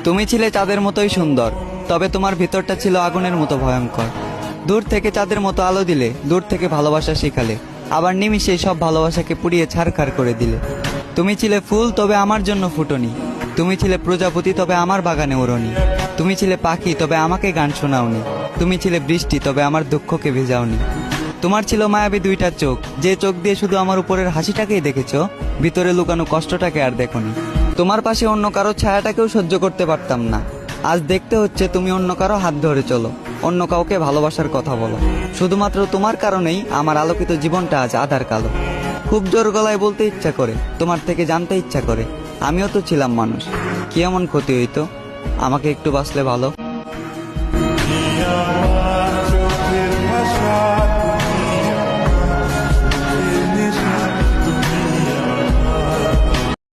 তুমি ছিলে চাঁদের মতোই সুন্দর, তবে তোমার ভিতরটা ছিল আগুনের মতো ভয়ঙ্কর। দূর থেকে চাঁদের মতো আলো দিলে, দূর থেকে ভালোবাসা শিখালে, আবার নিমিষেই সব ভালোবাসাকে পুড়িয়ে ছারখার করে দিলে। তুমি ছিলে ফুল, তবে আমার জন্য ফুটনি। তুমি ছিলে প্রজাপতি, তবে আমার বাগানে ওড়নি। তুমি ছিলে পাখি, তবে আমাকে গান শোনাওনি। তুমি ছিলে বৃষ্টি, তবে আমার দুঃখকে ভেজাওনি। তোমার ছিল মায়াবী দুইটা চোখ, যে চোখ দিয়ে শুধু আমার উপরের হাসিটাকেই দেখেছ, ভিতরে লুকানো কষ্টটাকে আর দেখোনি। তোমার পাশে অন্য কারো ছায়াটাকেও সহ্য করতে পারতাম না। আজ দেখতে হচ্ছে তুমি অন্য কারো হাত ধরে চলো, অন্য কাউকে ভালোবাসার কথা বলো। শুধুমাত্র তোমার কারণেই আমার আলোকিত জীবনটা আজ আধার কালো। খুব জোর গলায় বলতে ইচ্ছা করে, তোমার থেকে জানতে ইচ্ছা করে, আমিও তো ছিলাম মানুষ। কি এমন ক্ষতি হইতো আমাকে একটু বাঁচলে ভালো।